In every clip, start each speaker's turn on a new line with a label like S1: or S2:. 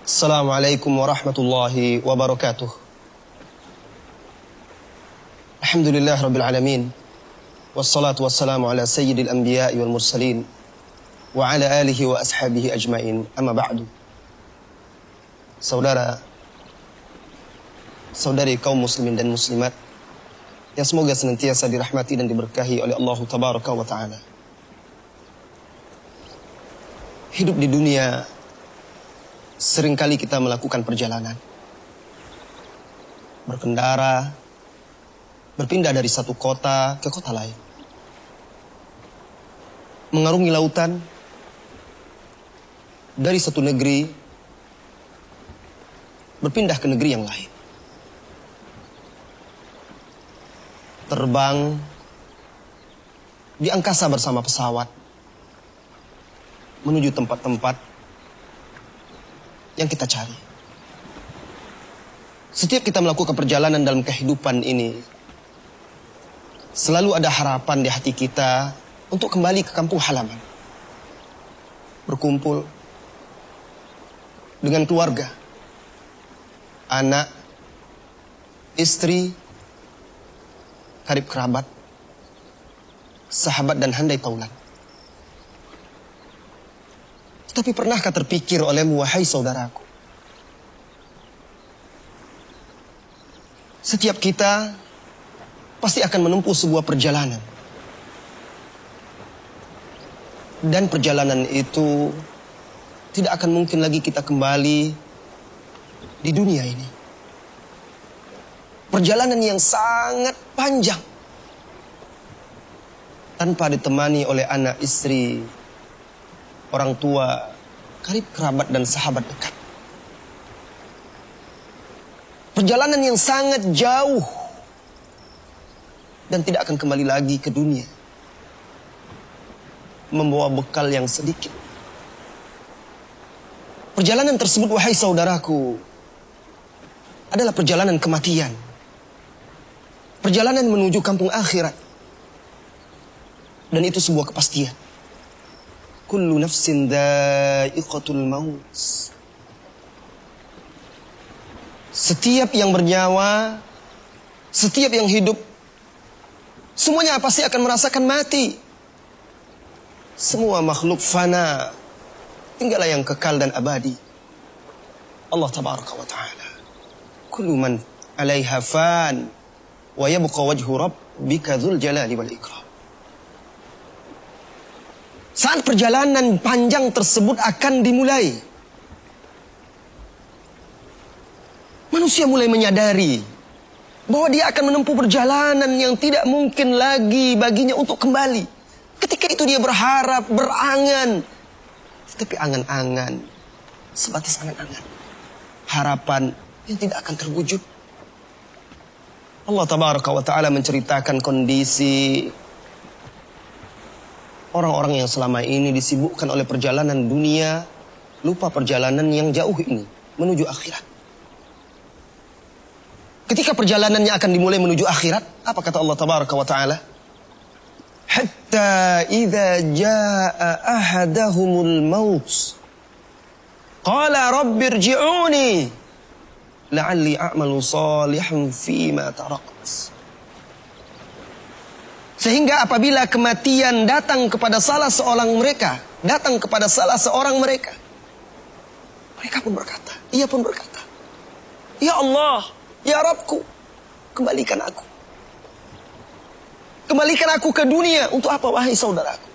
S1: Assalamualaikum warahmatullahi wabarakatuh. Alhamdulillah rabbil alamin. Wassalatu wassalamu ala sayyidil anbiya'i wal mursalin wa ala alihi wa ashabihi ajmain. Amma ba'du. Saudari kaum muslimin dan muslimat yang semoga senantiasa dirahmati dan diberkahi oleh Allah tabaraka wa ta'ala. Hidup di dunia, seringkali kita melakukan perjalanan, berkendara, berpindah dari satu kota ke kota lain, mengarungi lautan, dari satu negeri berpindah ke negeri yang lain, terbang di angkasa bersama pesawat, menuju tempat-tempat yang kita cari. Setiap kita melakukan perjalanan dalam kehidupan ini, selalu ada harapan di hati kita untuk kembali ke kampung halaman, berkumpul dengan keluarga, anak, istri, karib kerabat, sahabat dan handai taulan. Tapi pernahkah terpikir olehmu, wahai saudaraku, setiap kita pasti akan menempuh sebuah perjalanan. Dan perjalanan itu tidak akan mungkin lagi kita kembali di dunia ini. Perjalanan yang sangat panjang, tanpa ditemani oleh anak, istri, orang tua, karib kerabat dan sahabat dekat. Perjalanan yang sangat jauh dan tidak akan kembali lagi ke dunia, membawa bekal yang sedikit. Perjalanan tersebut, wahai saudaraku, adalah perjalanan kematian, perjalanan menuju kampung akhirat. Dan itu sebuah kepastian. Kullu nafsin dha'iqatul maut. Setiap yang bernyawa, setiap yang hidup, semuanya pasti akan merasakan mati. Semua makhluk fana, tinggallah yang kekal dan abadi. Allah tabaraka wa ta'ala. Kullu man 'alaiha fan wa yabqa wajhu rabbika dzul jalali wal ikram. Saat perjalanan panjang tersebut akan dimulai, manusia mulai menyadari bahwa dia akan menempuh perjalanan yang tidak mungkin lagi baginya untuk kembali. Ketika itu dia berharap, berangan, tetapi angan-angan sebatas angan-angan, harapan yang tidak akan terwujud. Allah tabaraka wa ta'ala menceritakan kondisi orang-orang yang selama ini disibukkan oleh perjalanan dunia, lupa perjalanan yang jauh ini menuju akhirat. Ketika perjalanannya akan dimulai menuju akhirat, apa kata Allah tabaraka wa ta'ala? Hatta idza jaa ahadahumul maut qala rabbirji'uni la'alli a'malu salihan fima tarakt. Sehingga apabila kematian datang kepada salah seorang mereka, mereka pun berkata, ia pun berkata, ya Allah, ya Rabbku, kembalikan aku. Kembalikan aku ke dunia. Untuk apa, wahai saudaraku?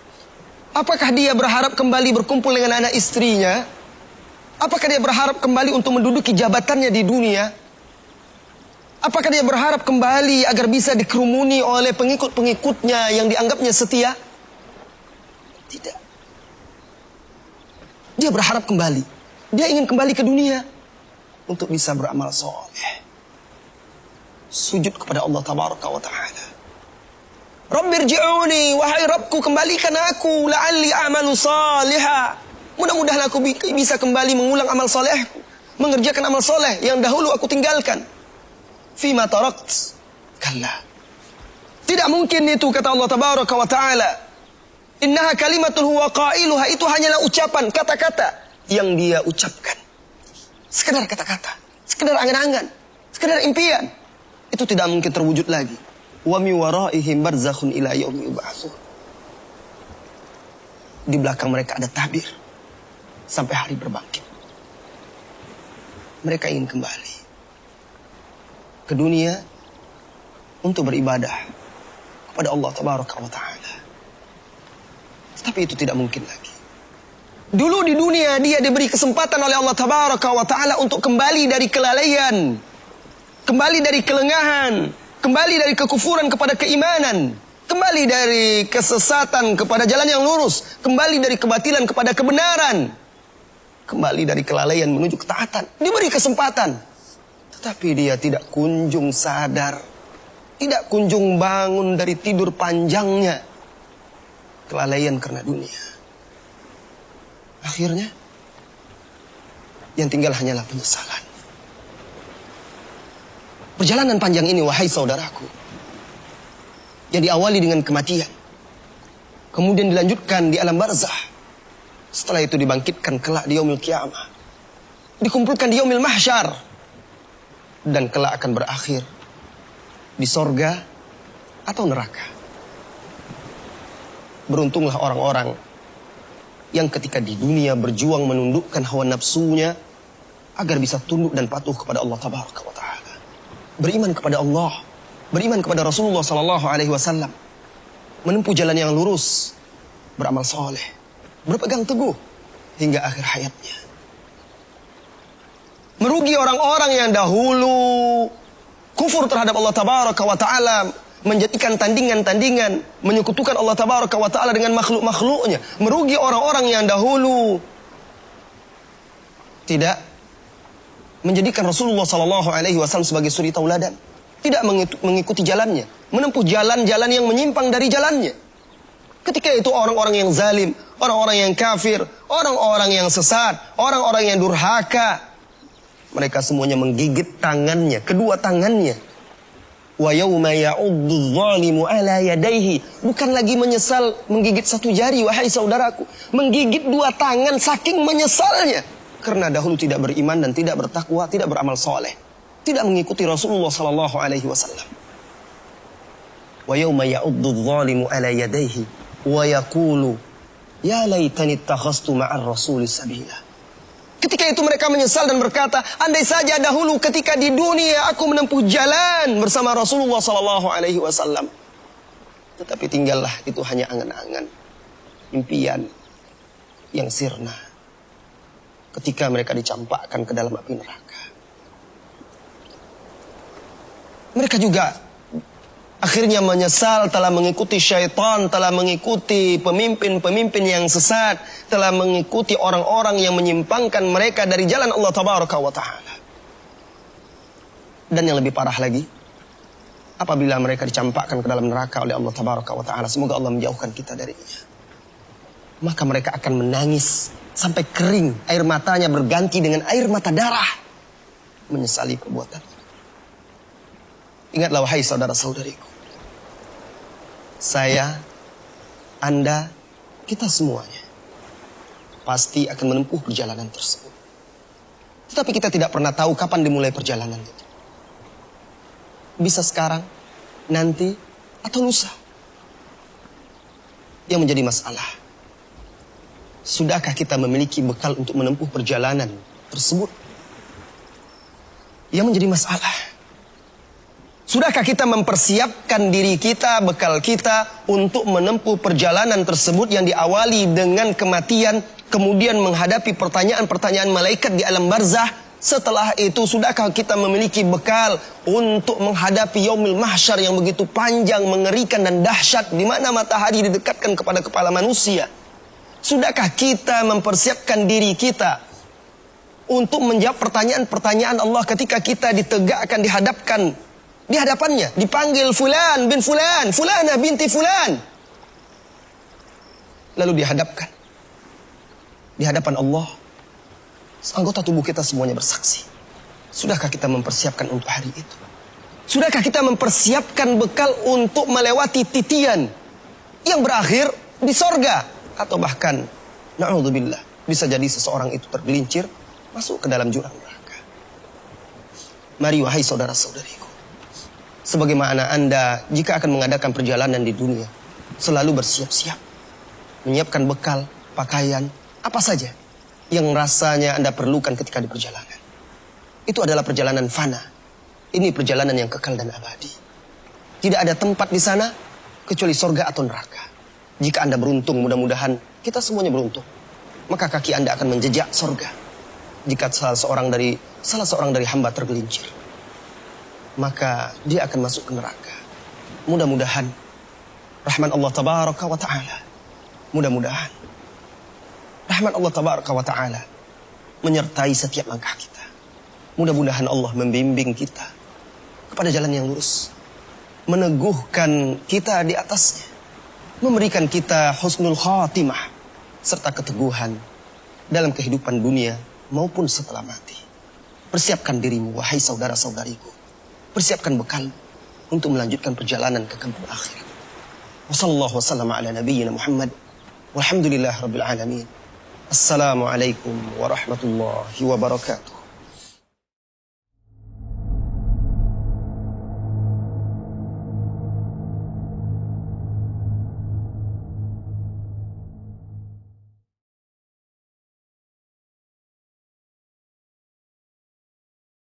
S1: Apakah dia berharap kembali berkumpul dengan anak istrinya? Apakah dia berharap kembali untuk menduduki jabatannya di dunia? Apakah dia berharap kembali agar bisa dikerumuni oleh pengikut-pengikutnya yang dianggapnya setia? Tidak. Dia berharap kembali. Dia ingin kembali ke dunia untuk bisa beramal soleh, sujud kepada Allah tabaraka wa ta'ala. Rabbirji'uni, wahai Rabbku, kembalikan aku, la'alli a'malu salihah. Mudah-mudahan aku bisa kembali mengulang amal solehku, mengerjakan amal soleh yang dahulu aku tinggalkan. Fima tarakt. Kalla. Tidak mungkin itu, kata Allah tabaraka wa ta'ala. Innaha kalimatun huwa qailuha, itu hanyalah ucapan, kata-kata yang dia ucapkan. sekedar kata-kata, sekedar angan-angan, sekedar impian. Itu tidak mungkin terwujud lagi. Wa mi waraihim barzakhun ila yaumi yub'atsun. Di belakang mereka ada tabir sampai hari berbangkit. Mereka ingin kembali ke dunia untuk beribadah kepada Allah Tabaraka wa Ta'ala. Tapi itu tidak mungkin lagi. Dulu di dunia dia diberi kesempatan oleh Allah Tabaraka wa Ta'ala untuk kembali dari kelalaian, kembali dari kelengahan, kembali dari kekufuran kepada keimanan, kembali dari kesesatan kepada jalan yang lurus, kembali dari kebatilan kepada kebenaran, kembali dari kelalaian menuju ketaatan. Diberi kesempatan, tetapi dia tidak kunjung sadar, tidak kunjung bangun dari tidur panjangnya. Kelalaian karena dunia. Akhirnya yang tinggal hanyalah penyesalan. Perjalanan panjang ini, wahai saudaraku, yang diawali dengan kematian, kemudian dilanjutkan di alam barzah, setelah itu dibangkitkan kelak di yaumil qiyamah, dikumpulkan di yaumil mahsyar, dan kelak akan berakhir di sorga atau neraka. Beruntunglah orang-orang yang ketika di dunia berjuang menundukkan hawa nafsunya agar bisa tunduk dan patuh kepada Allah Tabaraka wa Ta'ala. Beriman kepada Allah, beriman kepada Rasulullah sallallahu alaihi wasallam, menempuh jalan yang lurus, beramal soleh, berpegang teguh hingga akhir hayatnya. Merugi orang-orang yang dahulu kufur terhadap Allah Tabaraka wa Ta'ala, menjadikan tandingan-tandingan, menyekutukan Allah Tabaraka wa Ta'ala dengan makhluk-makhluknya. Merugi orang-orang yang dahulu tidak menjadikan Rasulullah sallallahu alaihi wasallam sebagai suri tauladan, tidak mengikuti jalannya, menempuh jalan-jalan yang menyimpang dari jalannya. Ketika itu orang-orang yang zalim, orang-orang yang kafir, orang-orang yang sesat, orang-orang yang durhaka, mereka semuanya menggigit tangannya, kedua tangannya. Wa yauma ya'uddu adh-dhalimu 'ala yadayhi. Bukan lagi menyesal menggigit satu jari, wahai saudaraku, menggigit dua tangan saking menyesalnya karena dahulu tidak beriman dan tidak bertakwa, tidak beramal soleh, tidak mengikuti Rasulullah sallallahu alaihi wasallam. Wa yauma ya'uddu adh-dhalimu 'ala yadayhi wa yaqulu ya laitani ittakhastu ma'ar rasuli sabila. Ketika itu mereka menyesal dan berkata, andai saja dahulu ketika di dunia aku menempuh jalan bersama Rasulullah sallallahu alaihi wasallam. Tetapi tinggallah itu hanya angan-angan, impian yang sirna ketika mereka dicampakkan ke dalam api neraka. Mereka juga akhirnya menyesal telah mengikuti syaitan, telah mengikuti pemimpin-pemimpin yang sesat, telah mengikuti orang-orang yang menyimpangkan mereka dari jalan Allah Tabaraka wa Ta'ala. Dan yang lebih parah lagi, apabila mereka dicampakkan ke dalam neraka oleh Allah Tabaraka wa Ta'ala, semoga Allah menjauhkan kita darinya, maka mereka akan menangis sampai kering, air matanya berganti dengan air mata darah, menyesali perbuatan. Ingatlah wahai saudara-saudariku, saya, Anda, kita semuanya pasti akan menempuh perjalanan tersebut. Tetapi kita tidak pernah tahu kapan dimulai perjalanan itu. Bisa sekarang, nanti, atau lusa. Yang menjadi masalah, sudahkah kita memiliki bekal untuk menempuh perjalanan tersebut? Yang menjadi masalah, sudahkah kita mempersiapkan diri kita, bekal kita untuk menempuh perjalanan tersebut yang diawali dengan kematian, kemudian menghadapi pertanyaan-pertanyaan malaikat di alam barzah. Setelah itu, sudahkah kita memiliki bekal untuk menghadapi yaumil mahsyar yang begitu panjang, mengerikan dan dahsyat, di mana matahari didekatkan kepada kepala manusia? Sudahkah kita mempersiapkan diri kita untuk menjawab pertanyaan-pertanyaan Allah ketika kita ditegakkan, dihadapkan di hadapannya, dipanggil fulan bin fulan, fulana binti fulan, lalu dihadapkan di hadapan Allah, anggota tubuh kita semuanya bersaksi. Sudahkah kita mempersiapkan untuk hari itu? Sudahkah kita mempersiapkan bekal untuk melewati titian yang berakhir di sorga, atau bahkan na'udzubillah bisa jadi seseorang itu tergelincir masuk ke dalam jurang neraka? Mari wahai saudara-saudariku, sebagaimana Anda jika akan mengadakan perjalanan di dunia, selalu bersiap-siap, menyiapkan bekal, pakaian, apa saja yang rasanya Anda perlukan ketika di perjalanan. Itu adalah perjalanan fana. Ini perjalanan yang kekal dan abadi. Tidak ada tempat di sana kecuali surga atau neraka. Jika Anda beruntung, mudah-mudahan kita semuanya beruntung, maka kaki Anda akan menjejak surga. Jika salah seorang dari hamba tergelincir, maka dia akan masuk ke neraka. Mudah-mudahan rahmat Allah tabaraka wa ta'ala, mudah-mudahan rahmat Allah tabaraka wa ta'ala menyertai setiap langkah kita. Mudah-mudahan Allah membimbing kita kepada jalan yang lurus, meneguhkan kita di atasnya, memberikan kita husnul khatimah serta keteguhan dalam kehidupan dunia maupun setelah mati. Persiapkan dirimu wahai saudara-saudariku, persiapkan bekal untuk melanjutkan perjalanan ke kampung akhirat. Wassallallahu wasallam ala nabiyyina Muhammad walhamdulillah rabbil alamin. Assalamualaikum warahmatullahi wabarakatuh.